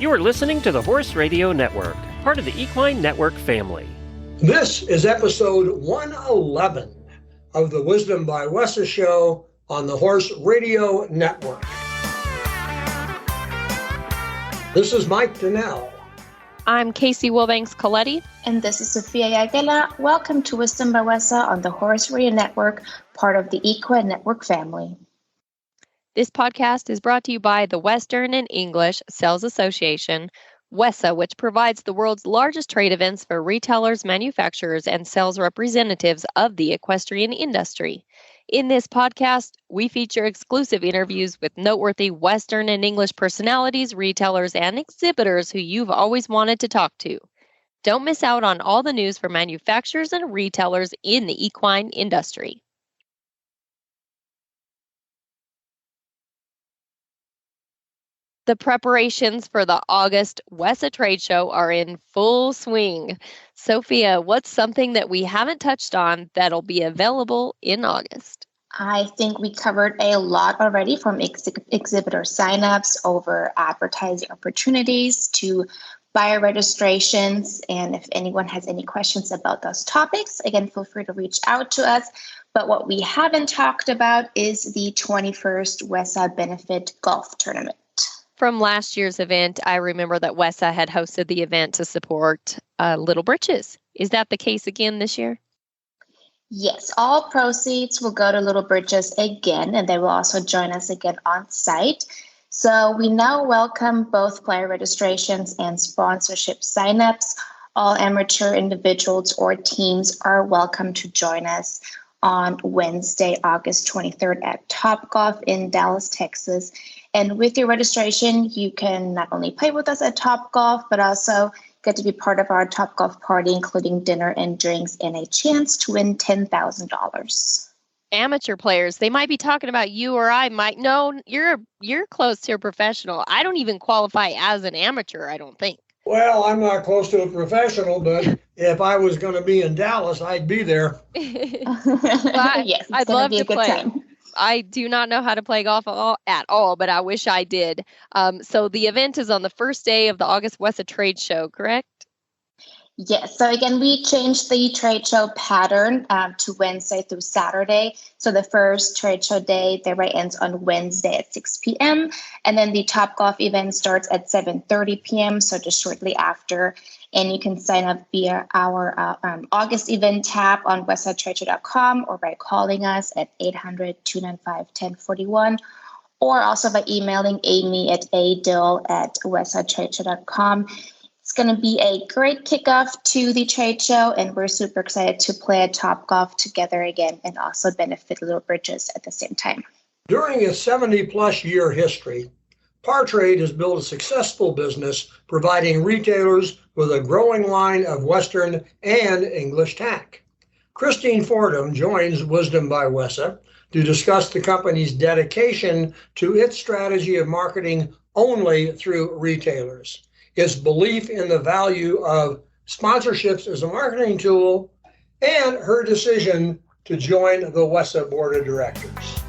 You are listening to the Horse Radio Network, part of the Equine Network family. This is episode 111 of the Wisdom by WESA show on the Horse Radio Network. This is Mike Donnell. I'm Casey Wilbanks-Coletti. And this is Sofia Aguila. Welcome to Wisdom by WESA on the Horse Radio Network, part of the Equine Network family. This podcast is brought to you by the Western and English Sales Association, WESA, which provides the world's largest trade events for retailers, manufacturers, and sales representatives of the equestrian industry. In this podcast, we feature exclusive interviews with noteworthy Western and English personalities, retailers, and exhibitors who you've always wanted to talk to. Don't miss out on all the news for manufacturers and retailers in the equine industry. The preparations for the August WESA trade show are in full swing. Sophia, what's something that we haven't touched on that'll be available in August? I think we covered a lot already, from exhibitor signups over advertising opportunities to buyer registrations. And if anyone has any questions about those topics, again, feel free to reach out to us. But what we haven't talked about is the 21st WESA Benefit Golf Tournament. From last year's event, I remember that WESA had hosted the event to support Little Britches. Is that the case again this year? Yes, all proceeds will go to Little Britches again, and they will also join us again on site. So we now welcome both player registrations and sponsorship signups. All amateur individuals or teams are welcome to join us on Wednesday, August 23rd at Topgolf in Dallas, Texas. And with your registration, you can not only play with us at Topgolf, but also get to be part of our Topgolf party, including dinner and drinks and a chance to win $10,000. Amateur players, they might be talking about you, or I might. No, you're close to a professional. I don't even qualify as an amateur, I don't think. Well, I'm not close to a professional, but if I was going to be in Dallas, I'd be there. Yes, I'd love to play. Time. I do not know how to play golf at all, but I wish I did. So the event is on the first day of the August WESA trade show, correct? Yes. So again, we changed the trade show pattern to Wednesday through Saturday. So the first trade show day, the right ends on Wednesday at 6 p.m. And then the Topgolf event starts at 7:30 p.m. So just shortly after. And you can sign up via our August event tab on wesatradeshow.com or by calling us at 800-295-1041, or also by emailing Amy at adill@wesatradeshow.com. It's going to be a great kickoff to the trade show, and we're super excited to play at Topgolf together again and also benefit Little Britches at the same time. During its 70-plus year history, Partrade has built a successful business providing retailers with a growing line of Western and English tack. Christine Fordham joins Wisdom by WESA to discuss the company's dedication to its strategy of marketing only through retailers, its belief in the value of sponsorships as a marketing tool, and her decision to join the WESA Board of Directors.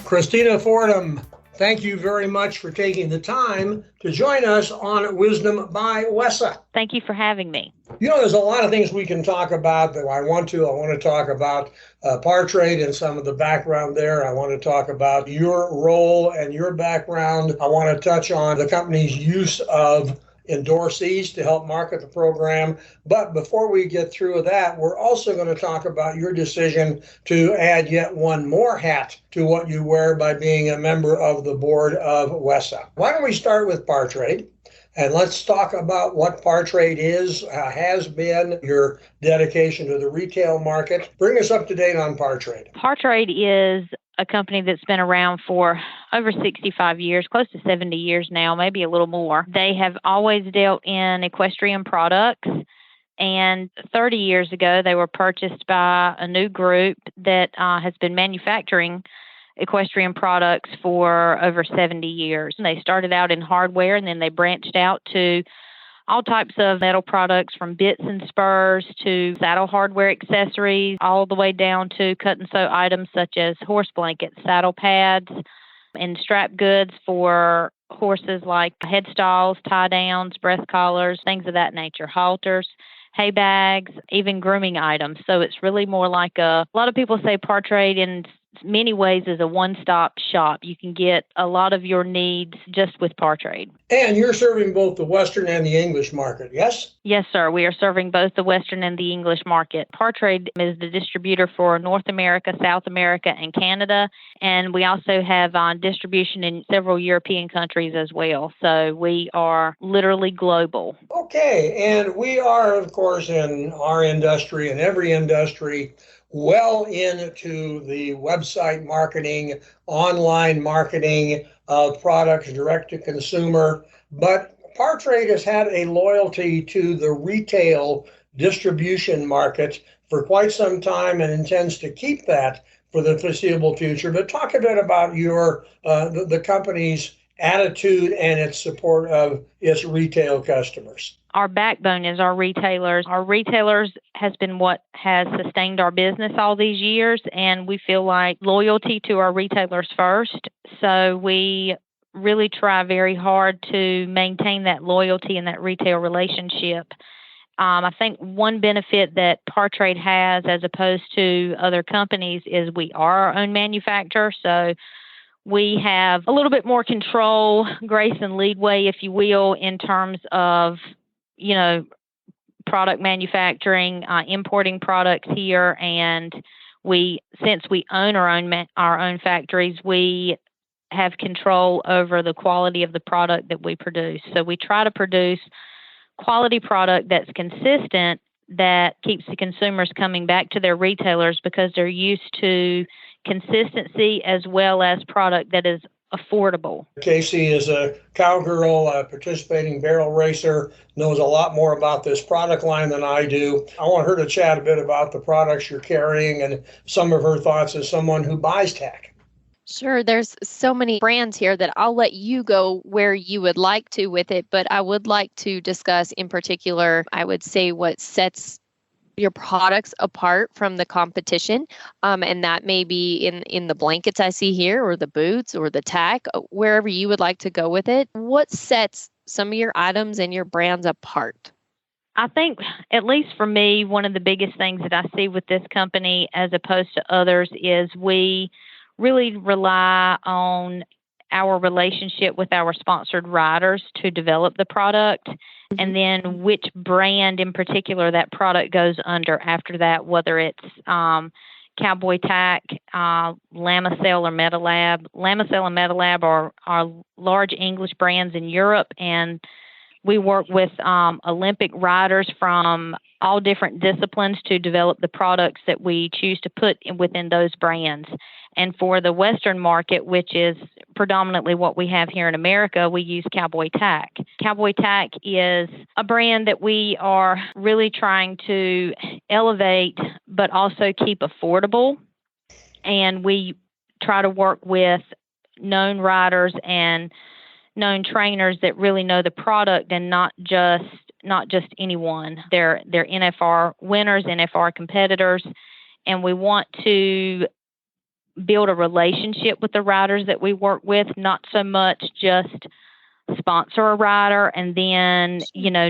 Christina Fordham, thank you very much for taking the time to join us on Wisdom by WESA. Thank you for having me. You know, there's a lot of things we can talk about that I want to talk about Partrade and some of the background there. I want to talk about your role and your background. I want to touch on the company's use of endorsees to help market the program. But before we get through that, we're also going to talk about your decision to add yet one more hat to what you wear by being a member of the board of WESA. Why don't we start with Partrade? And let's talk about what Partrade is, has been, your dedication to the retail market. Bring us up to date on Partrade. Partrade is a company that's been around for over 65 years, close to 70 years now, maybe a little more. They have always dealt in equestrian products, and 30 years ago, they were purchased by a new group that has been manufacturing equestrian products for over 70 years. And they started out in hardware, and then they branched out to all types of metal products, from bits and spurs to saddle hardware accessories, all the way down to cut and sew items such as horse blankets, saddle pads, and strap goods for horses like headstalls, tie downs, breast collars, things of that nature, halters, hay bags, even grooming items. So it's really more like a lot of people say Partrade in many ways is a one-stop shop. You can get a lot of your needs just with Partrade. And you're serving both the Western and the English market, yes? Yes, sir. We are serving both the Western and the English market. Partrade is the distributor for North America, South America, and Canada. And we also have distribution in several European countries as well. So we are literally global. Okay. And we are, of course, in our industry and every industry, well into the website marketing, online marketing of products direct to consumer. But Partrade has had a loyalty to the retail distribution market for quite some time and intends to keep that for the foreseeable future. But talk a bit about your the company's attitude and its support of its retail customers. Our backbone is our retailers. Our retailers has been what has sustained our business all these years, and we feel like loyalty to our retailers first. So we really try very hard to maintain that loyalty and that retail relationship. I think one benefit that Partrade has as opposed to other companies is we are our own manufacturer. So we have a little bit more control, grace, and leadway, if you will, in terms of product manufacturing, importing products here, and since we own our own factories, we have control over the quality of the product that we produce. So we try to produce quality product that's consistent, that keeps the consumers coming back to their retailers because they're used to consistency as well as product that is affordable. Casey is a cowgirl, a participating barrel racer, knows a lot more about this product line than I do. I want her to chat a bit about the products you're carrying and some of her thoughts as someone who buys tack. Sure. There's so many brands here that I'll let you go where you would like to with it, but I would like to discuss in particular, I would say what sets your products apart from the competition. And that may be in the blankets I see here, or the boots, or the tack, wherever you would like to go with it. What sets some of your items and your brands apart? I think, at least for me, one of the biggest things that I see with this company as opposed to others is we really rely on our relationship with our sponsored riders to develop the product, and then which brand in particular that product goes under after that, whether it's Cowboy Tack, Lamicel, or Metalab. Lamicel and Metalab are large English brands in Europe, and we work with Olympic riders from all different disciplines to develop the products that we choose to put within those brands. And for the Western market, which is predominantly what we have here in America, we use Cowboy Tack. Cowboy Tack is a brand that we are really trying to elevate, but also keep affordable. And we try to work with known riders and known trainers that really know the product, and not just anyone. They're NFR winners, NFR competitors, and we want to build a relationship with the riders that we work with, not so much just sponsor a rider and then,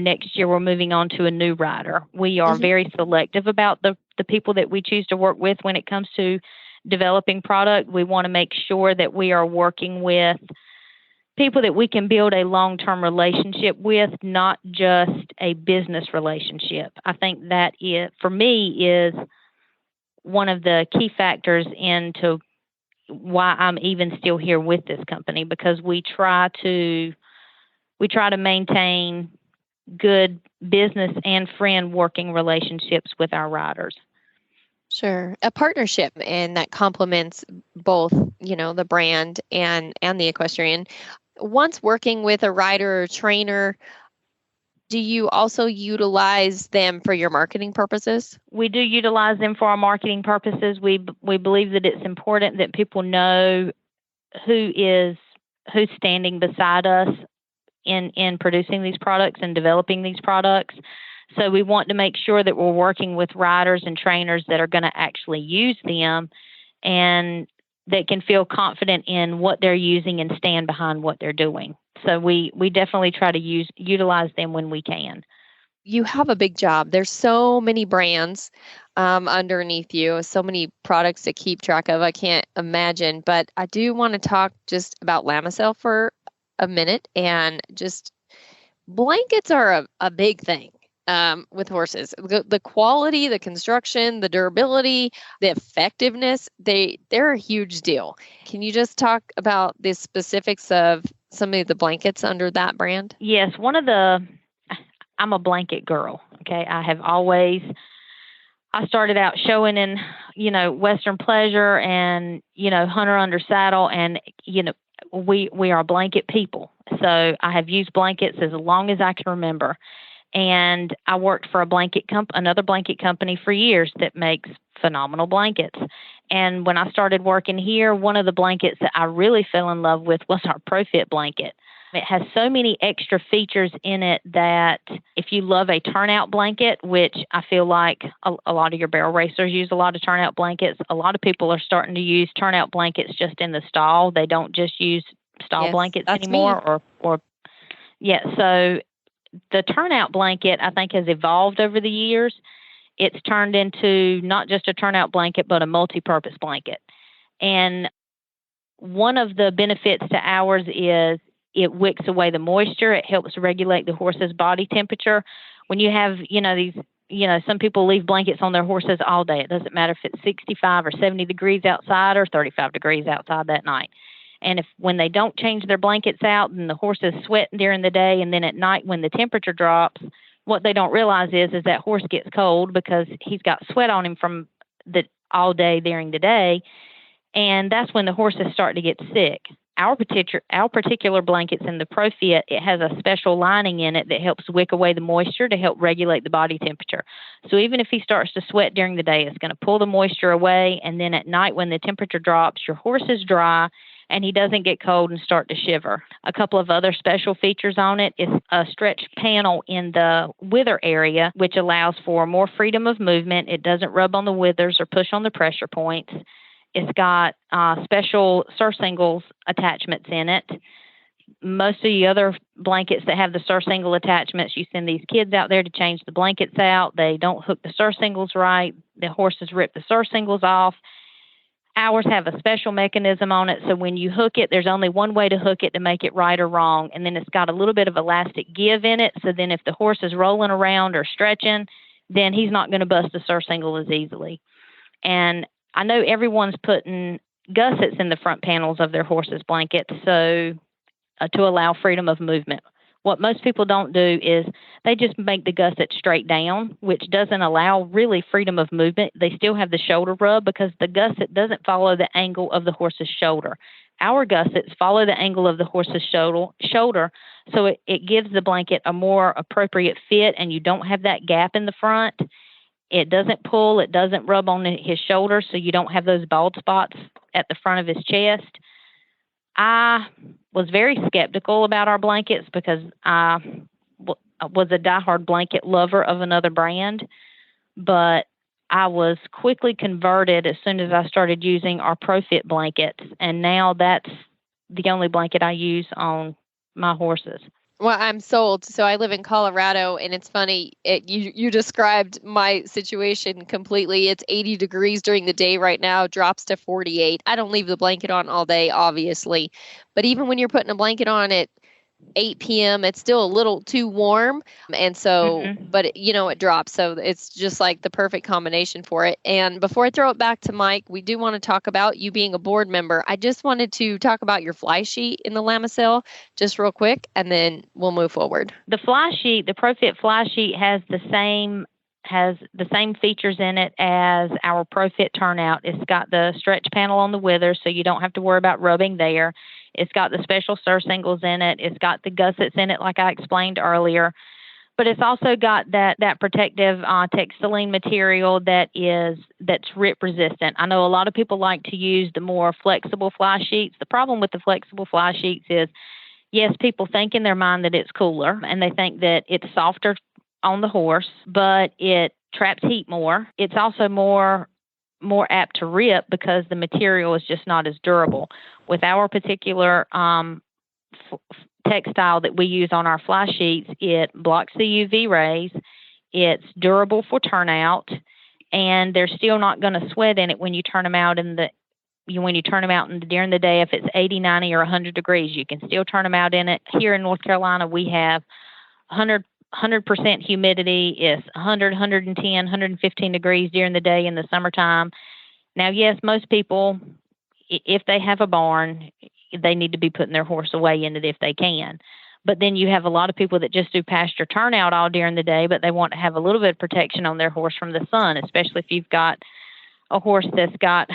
next year we're moving on to a new rider. We are very selective about the people that we choose to work with when it comes to developing product. We want to make sure that we are working with people that we can build a long-term relationship with, not just a business relationship. I think that for me is one of the key factors into why I'm even still here with this company, because we try to maintain good business and friend working relationships with our riders. Sure. A partnership, and that complements both, the brand and the equestrian. Once working with a rider or trainer, do you also utilize them for your marketing purposes? We do utilize them for our marketing purposes. We believe that it's important that people know who's standing beside us in producing these products and developing these products. So we want to make sure that we're working with riders and trainers that are going to actually use them, and that can feel confident in what they're using and stand behind what they're doing. So we definitely try to utilize them when we can. You have a big job. There's so many brands underneath you, so many products to keep track of. I can't imagine, but I do want to talk just about Lamisil for a minute. And just blankets are a big thing with horses. The quality, the construction, the durability, the effectiveness, they're a huge deal. Can you just talk about the specifics of some of the blankets under that brand? Yes, I'm a blanket girl. Okay. I started out showing in, Western Pleasure and, Hunter Under Saddle, and, we are blanket people. So I have used blankets as long as I can remember. And I worked for another blanket company for years that makes phenomenal blankets. And when I started working here, one of the blankets that I really fell in love with was our ProFit blanket. It has so many extra features in it that if you love a turnout blanket, which I feel like a lot of your barrel racers use a lot of turnout blankets, a lot of people are starting to use turnout blankets just in the stall. They don't just use stall blankets anymore. So the turnout blanket, I think, has evolved over the years. It's turned into not just a turnout blanket, but a multi-purpose blanket. And one of the benefits to ours is it wicks away the moisture. It helps regulate the horse's body temperature. When you have, some people leave blankets on their horses all day. It doesn't matter if it's 65 or 70 degrees outside or 35 degrees outside that night. And when they don't change their blankets out and the horse is sweating during the day, and then at night when the temperature drops, what they don't realize is that horse gets cold because he's got sweat on him from all day during the day. And that's when the horses start to get sick. Our particular blankets in the ProFit, it has a special lining in it that helps wick away the moisture to help regulate the body temperature. So even if he starts to sweat during the day, it's going to pull the moisture away. And then at night when the temperature drops, your horse is dry and he doesn't get cold and start to shiver. A couple of other special features on it is a stretch panel in the wither area, which allows for more freedom of movement. It doesn't rub on the withers or push on the pressure points. It's got special surcingles attachments in it. Most of the other blankets that have the surcingle attachments, you send these kids out there to change the blankets out. They don't hook the surcingles right. The horses rip the surcingles off. Ours have a special mechanism on it, so when you hook it, there's only one way to hook it to make it right or wrong, and then it's got a little bit of elastic give in it, so then if the horse is rolling around or stretching, then he's not going to bust the surcingle as easily. And I know everyone's putting gussets in the front panels of their horses' blankets to allow freedom of movement. What most people don't do is they just make the gusset straight down, which doesn't allow really freedom of movement. They still have the shoulder rub because the gusset doesn't follow the angle of the horse's shoulder. Our gussets follow the angle of the horse's shoulder, so it gives the blanket a more appropriate fit, and you don't have that gap in the front. It doesn't pull, it doesn't rub on his shoulder, so you don't have those bald spots at the front of his chest. I was very skeptical about our blankets because I was a diehard blanket lover of another brand, but I was quickly converted as soon as I started using our ProFit blankets, and now that's the only blanket I use on my horses. Well, I'm sold. So I live in Colorado, and it's funny. You described my situation completely. It's 80 degrees during the day right now, drops to 48. I don't leave the blanket on all day, obviously. But even when you're putting a blanket on at 8 p.m., it's still a little too warm. And so, but it drops. So it's just like the perfect combination for it. And before I throw it back to Mike, we do want to talk about you being a board member. I just wanted to talk about your fly sheet in the Lamisil just real quick, and then we'll move forward. The fly sheet, the ProFit fly sheet has the same features in it as our ProFit turnout. It's got the stretch panel on the withers, so you don't have to worry about rubbing there. It's got the special surcingles in it. It's got the gussets in it, like I explained earlier. But it's also got that protective textiline material that's rip resistant. I know a lot of people like to use the more flexible fly sheets. The problem with the flexible fly sheets is, yes, people think in their mind that it's cooler, and they think that it's softer on the horse, but it traps heat more. It's also more more apt to rip because the material is just not as durable. With our particular textile that we use on our fly sheets, it blocks the UV rays, it's durable for turnout, and they're still not going to sweat in it when you turn them out during the day. If it's 80, 90, or 100 degrees, you can still turn them out in it. Here in North Carolina, we have 100% humidity. It's 100, 110, 115 degrees during the day in the summertime. Now, yes, most people, if they have a barn, they need to be putting their horse away in it if they can. But then you have a lot of people that just do pasture turnout all during the day, but they want to have a little bit of protection on their horse from the sun, especially if you've got a horse that's got,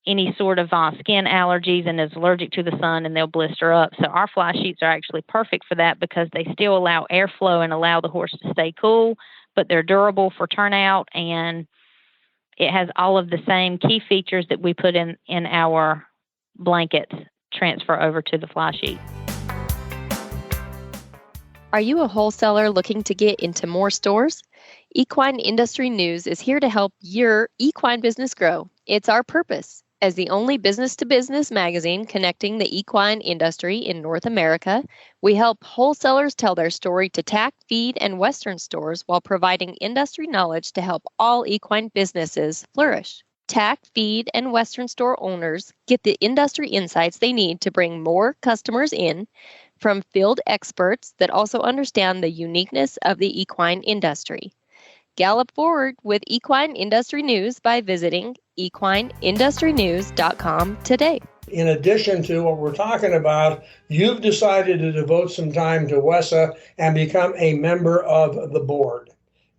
any sort of skin allergies and is allergic to the sun, and they'll blister up. So our fly sheets are actually perfect for that because they still allow airflow and allow the horse to stay cool, but they're durable for turnout, and it has all of the same key features that we put in our blankets transfer over to the fly sheet. Are you a wholesaler looking to get into more stores? Equine Industry News is here to help your equine business grow. It's our purpose. As the only business-to-business magazine connecting the equine industry in North America, we help wholesalers tell their story to tack, feed, and Western stores while providing industry knowledge to help all equine businesses flourish. Tack, feed, and Western store owners get the industry insights they need to bring more customers in from field experts that also understand the uniqueness of the equine industry. Gallop forward with Equine Industry News by visiting equineindustrynews.com today. In addition to what we're talking about, you've decided to devote some time to WESA and become a member of the board,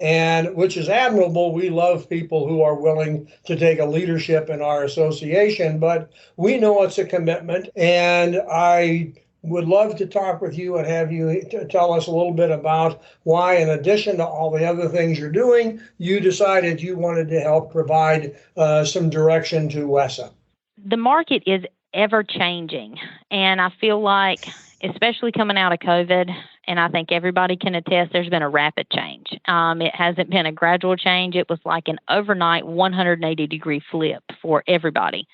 and which is admirable. We love people who are willing to take a leadership in our association, but we know it's a commitment, and I would love to talk with you and have you tell us a little bit about why, in addition to all the other things you're doing, you decided you wanted to help provide some direction to WESA. The market is ever changing, and I feel like, especially coming out of COVID, and I think everybody can attest, there's been a rapid change. It hasn't been a gradual change. It was like an overnight 180-degree flip for everybody.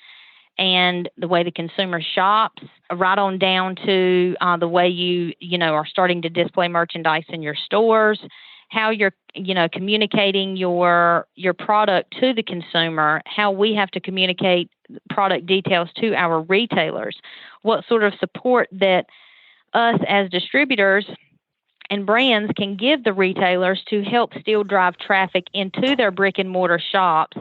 And the way the consumer shops, right on down to the way you are starting to display merchandise in your stores, how you're, communicating your product to the consumer, how we have to communicate product details to our retailers, what sort of support that us as distributors and brands can give the retailers to help still drive traffic into their brick and mortar shops,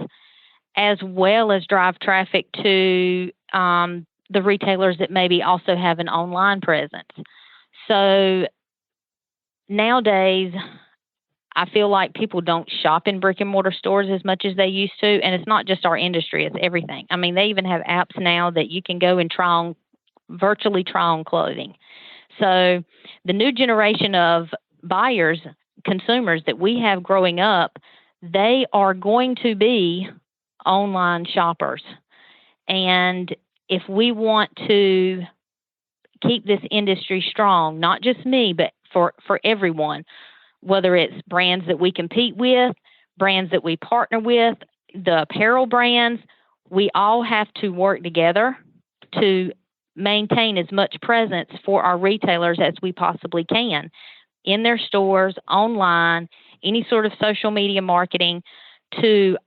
as well as drive traffic to the retailers that maybe also have an online presence. So nowadays, I feel like people don't shop in brick and mortar stores as much as they used to. And it's not just our industry, it's everything. I mean, they even have apps now that you can go and virtually try on clothing. So the new generation of buyers, consumers that we have growing up, they are going to be online shoppers. And if we want to keep this industry strong, not just me, but for everyone, whether it's brands that we compete with, brands that we partner with, the apparel brands, we all have to work together to maintain as much presence for our retailers as we possibly can in their stores, online, any sort of social media marketing, to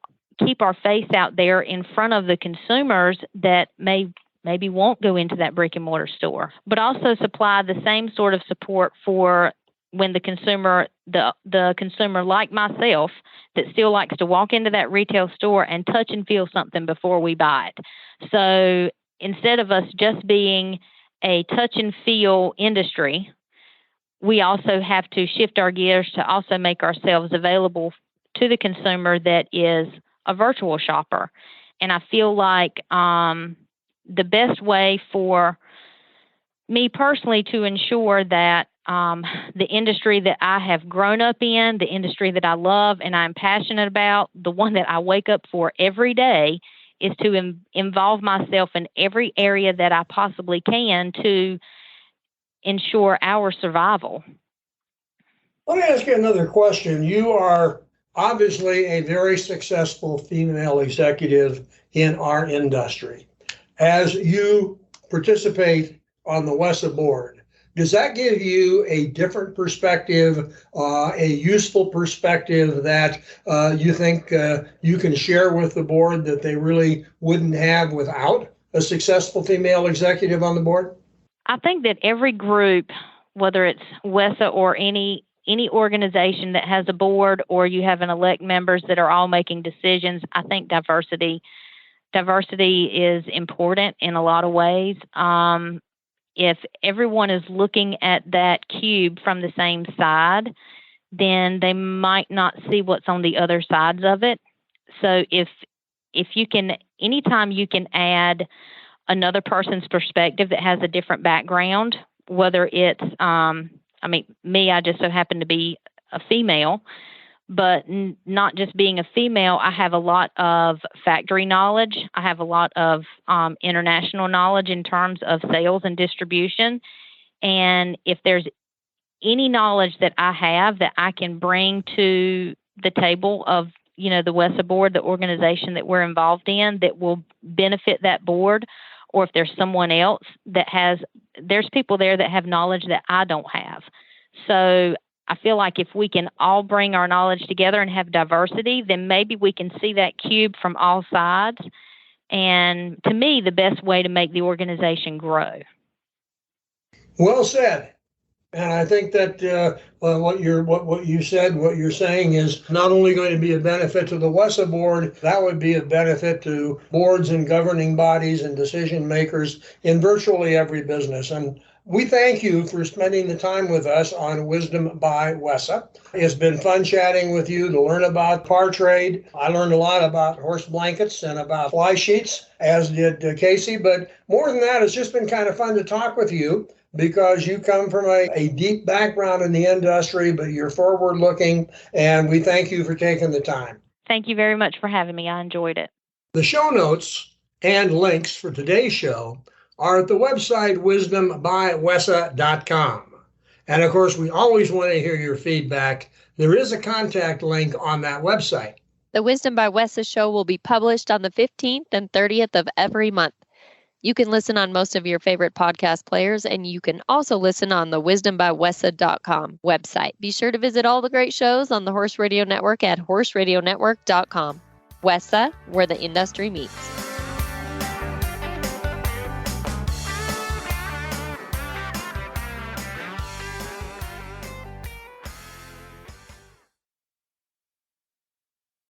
keep our face out there in front of the consumers that maybe won't go into that brick and mortar store, but also supply the same sort of support for when the consumer like myself that still likes to walk into that retail store and touch and feel something before we buy it. So instead of us just being a touch and feel industry, we also have to shift our gears to also make ourselves available to the consumer that is a virtual shopper. And I feel like the best way for me personally to ensure that the industry that I have grown up in, the industry that I love and I'm passionate about, the one that I wake up for every day, is to involve myself in every area that I possibly can to ensure our survival. Let me ask you another question. You are obviously a very successful female executive in our industry. As you participate on the WESA board, does that give you a different perspective, a useful perspective that you think you can share with the board that they really wouldn't have without a successful female executive on the board? I think that every group, whether it's WESA or any organization that has a board, or you have an elect members that are all making decisions, I think diversity is important in a lot of ways. If everyone is looking at that cube from the same side, then they might not see what's on the other sides of it. So if you can, anytime you can add another person's perspective that has a different background, whether it's, me, I just so happen to be a female, but not just being a female, I have a lot of factory knowledge. I have a lot of international knowledge in terms of sales and distribution. And if there's any knowledge that I have that I can bring to the table of, the WESA board, the organization that we're involved in, that will benefit that board, or if there's someone else there's people there that have knowledge that I don't have. So I feel like if we can all bring our knowledge together and have diversity, then maybe we can see that cube from all sides. And to me, the best way to make the organization grow. Well said. And I think that what you said, what you're saying is not only going to be a benefit to the WESA board, that would be a benefit to boards and governing bodies and decision makers in virtually every business. And we thank you for spending the time with us on Wisdom by WESA. It's been fun chatting with you to learn about Partrade. I learned a lot about horse blankets and about fly sheets, as did Casey. But more than that, it's just been kind of fun to talk with you because you come from a deep background in the industry, but you're forward-looking, and we thank you for taking the time. Thank you very much for having me. I enjoyed it. The show notes and links for today's show are at the website wisdombywesa.com. And of course, we always want to hear your feedback. There is a contact link on that website. The Wisdom by WESA show will be published on the 15th and 30th of every month. You can listen on most of your favorite podcast players, and you can also listen on the wisdombywesa.com website. Be sure to visit all the great shows on the Horse Radio Network at horseradionetwork.com. WESA, where the industry meets.